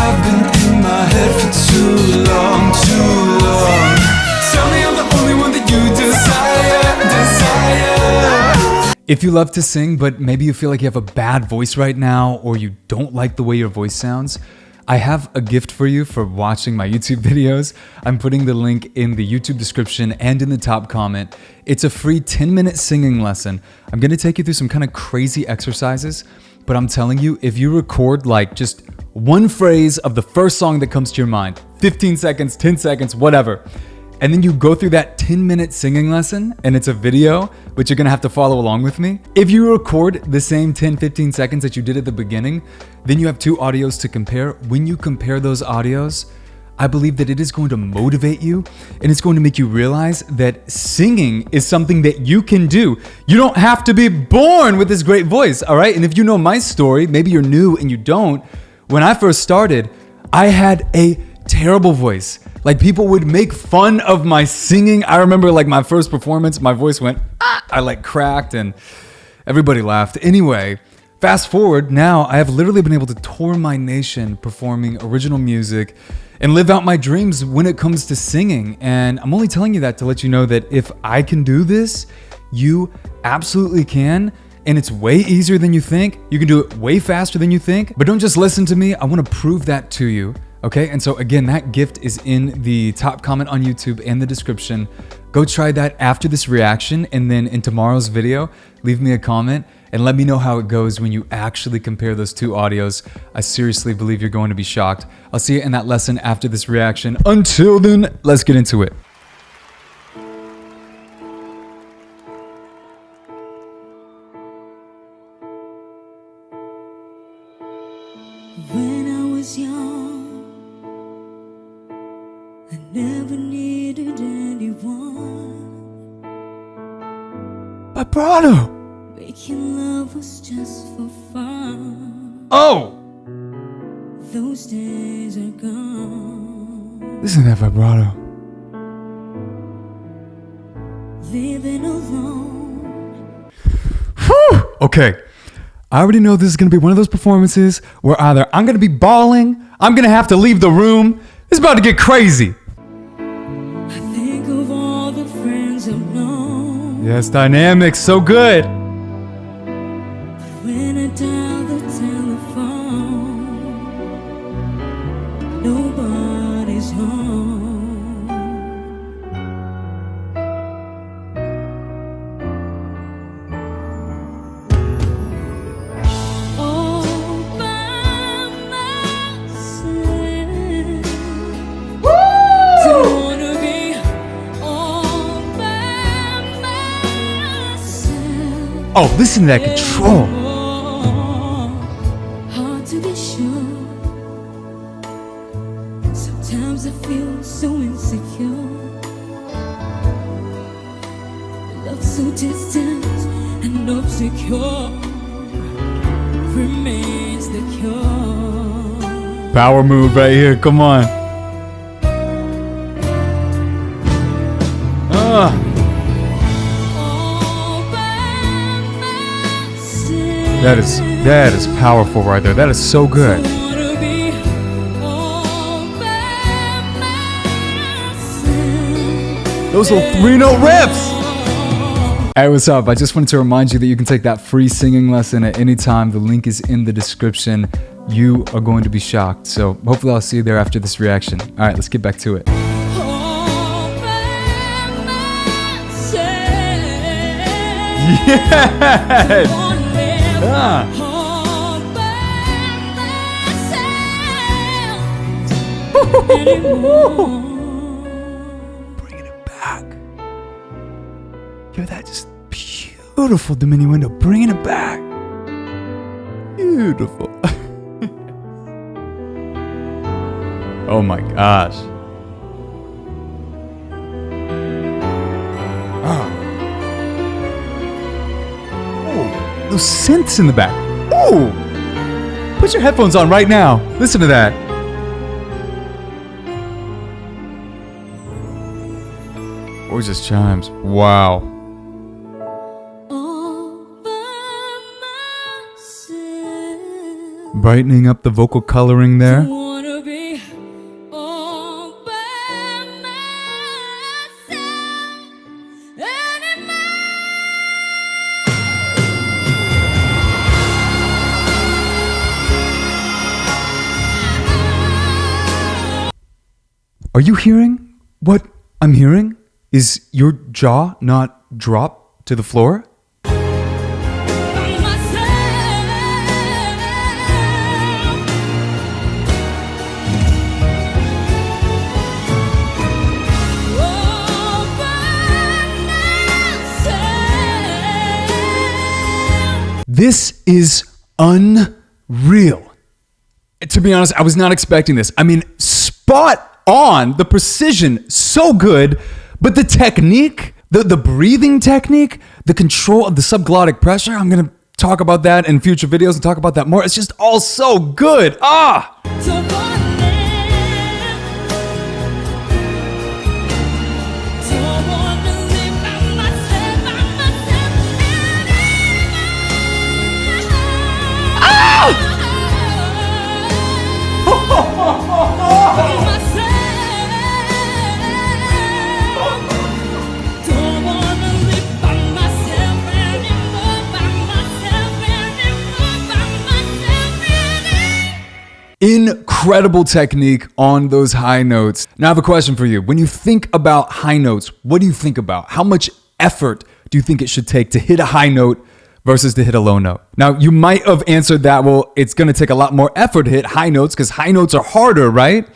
I've been in my head for too long, too long. Tell me I'm the only one that you desire. If you love to sing, but maybe you feel like you have a bad voice right now, or you don't like the way your voice sounds, I have a gift for you for watching my YouTube videos. I'm putting the link in the YouTube description and in the top comment. It's a free 10-minute singing lesson. I'm gonna take you through some kind of crazy exercises, but I'm telling you, if you record like just one phrase of the first song that comes to your mind, 15 seconds, 10 seconds, whatever, and then you go through that 10-minute singing lesson, and it's a video, but you're gonna have to follow along with me. If you record the same 10, 15 seconds that you did at the beginning, then you have two audios to compare. When you compare those audios, I believe that it is going to motivate you, and it's going to make you realize that singing is something that you can do. You don't have to be born with this great voice, all right? And if you know my story, maybe you're new and you don't, when I first started, I had a terrible voice. Like, people would make fun of my singing. I remember like my first performance, my voice went, I like cracked and everybody laughed. Anyway, fast forward, now I have literally been able to tour my nation performing original music and live out my dreams when it comes to singing. And I'm only telling you that to let you know that if I can do this, you absolutely can. And it's way easier than you think. You can do it way faster than you think. But don't just listen to me. I want to prove that to you. Okay, and so again, that gift is in the top comment on YouTube and the description. Go try that after this reaction, and then in tomorrow's video, leave me a comment and let me know how it goes when you actually compare those two audios. I seriously believe you're going to be shocked. I'll see you in that lesson after this reaction. Until then, let's get into it. When I was young, I never needed anyone. Vibrato! Making love was just for fun. Oh! Those days are gone. Listen to that vibrato. Living alone. Whew! Okay. I already know this is going to be one of those performances where either I'm going to be bawling, I'm going to have to leave the room. It's about to get crazy. I think of all the friends I've known. Yes, dynamics, so good. But when I dial the telephone, nobody's home. Oh, listen to that control. Hard to be sure. Sometimes I feel so insecure. Love so distant and obscure remains the cure. Power move right here, come on. That is powerful right there. That is so good. Those little 3-note riffs. Hey, what's up? I just wanted to remind you that you can take that free singing lesson at any time. The link is in the description. You are going to be shocked. So hopefully I'll see you there after this reaction. All right, let's get back to it. Yes! Bringing it back. Hear that? Just beautiful diminuendo. Bringing it back. Beautiful. Oh my gosh. Those synths in the back. Ooh! Put your headphones on right now. Listen to that. Gorgeous chimes. Wow. Brightening up the vocal coloring there. Are you hearing what I'm hearing? Is your jaw not drop to the floor? This is unreal. To be honest, I was not expecting this. I mean, spot on, the precision, so good, but the technique, the breathing technique, the control of the subglottic pressure, I'm going to talk about that in future videos and talk about that more. It's just all so good. Incredible technique on those high notes. Now I have a question for you. When you think about high notes, what do you think about? How much effort do you think it should take to hit a high note versus to hit a low note? Now you might have answered that, well, it's going to take a lot more effort to hit high notes because high notes are harder, right?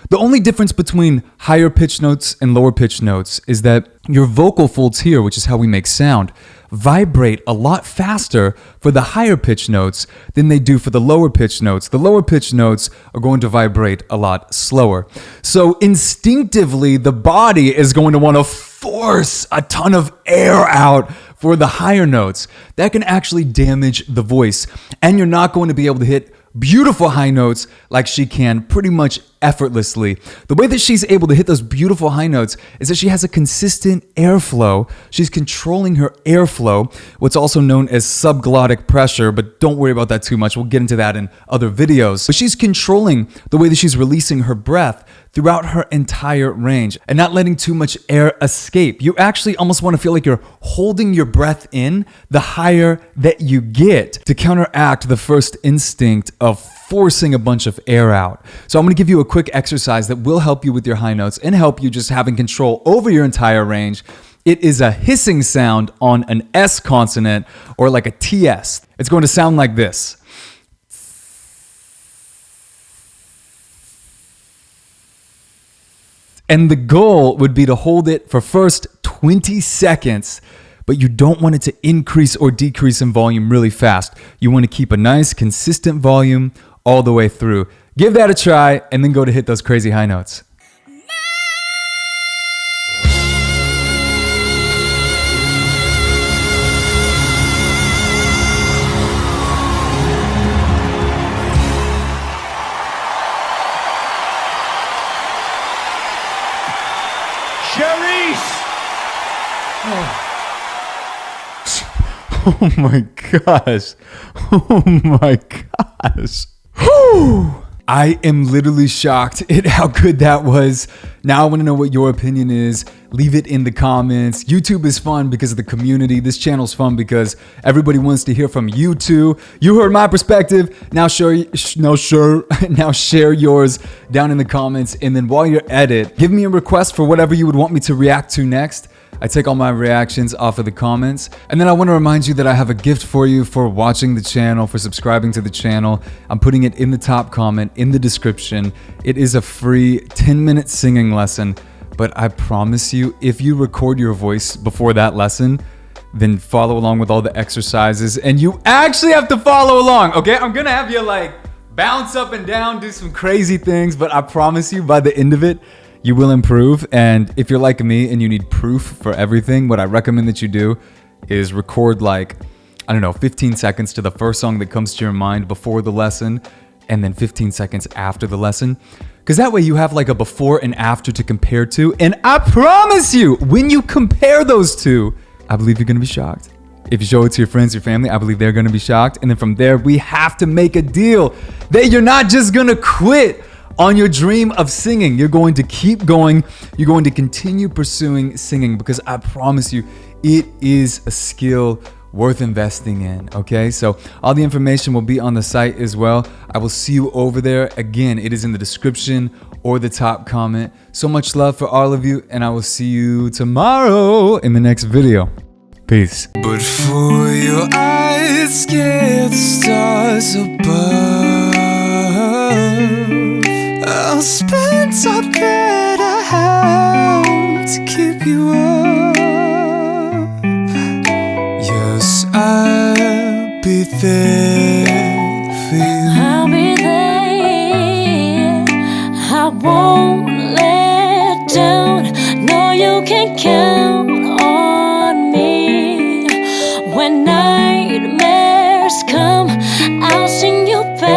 The only difference between higher pitch notes and lower pitch notes is that your vocal folds here, which is how we make sound, vibrate a lot faster for the higher pitch notes than they do for the lower pitch notes. The lower pitch notes are going to vibrate a lot slower. So instinctively, the body is going to want to force a ton of air out for the higher notes. That can actually damage the voice, and you're not going to be able to hit beautiful high notes like she can pretty much effortlessly. The way that she's able to hit those beautiful high notes is that she has a consistent airflow. She's controlling her airflow, what's also known as subglottic pressure, but don't worry about that too much. We'll get into that in other videos. But she's controlling the way that she's releasing her breath throughout her entire range and not letting too much air escape. You actually almost want to feel like you're holding your breath in the higher that you get to counteract the first instinct of forcing a bunch of air out. So I'm going to give you a quick exercise that will help you with your high notes and help you just having control over your entire range. It is a hissing sound on an S consonant or like a TS. It's going to sound like this. And the goal would be to hold it for first 20 seconds, but you don't want it to increase or decrease in volume really fast. You want to keep a nice, consistent volume all the way through. Give that a try and then go to hit those crazy high notes. Charice! Oh my gosh. Oh my gosh. Whew. I am literally shocked at how good that was. Now I want to know what your opinion is. Leave it in the comments. YouTube is fun because of the community. This channel's fun because everybody wants to hear from you too. You heard my perspective. Now share yours down in the comments. And then while you're at it, give me a request for whatever you would want me to react to next. I take all my reactions off of the comments. And then I want to remind you that I have a gift for you for watching the channel, for subscribing to the channel. I'm putting it in the top comment, in the description. It is a free 10-minute singing lesson. But I promise you, if you record your voice before that lesson, then follow along with all the exercises. And you actually have to follow along, okay? I'm gonna have you like bounce up and down, do some crazy things, but I promise you by the end of it, you will improve. And if you're like me and you need proof for everything, what I recommend that you do is record like, 15 seconds to the first song that comes to your mind before the lesson, and then 15 seconds after the lesson. Because that way you have like a before and after to compare to. And I promise you, when you compare those two, I believe you're gonna be shocked. If you show it to your friends, your family, I believe they're gonna be shocked. And then from there, we have to make a deal that you're not just gonna quit on your dream of singing. You're going to keep going. You're going to continue pursuing singing because I promise you, it is a skill worth investing in, okay? So all the information will be on the site as well. I will see you over there. Again, it is in the description or the top comment. So much love for all of you, and I will see you tomorrow in the next video. Peace. But for your eyes scare the stars above. I'll spend all that I have to keep you up. Yes, I'll be there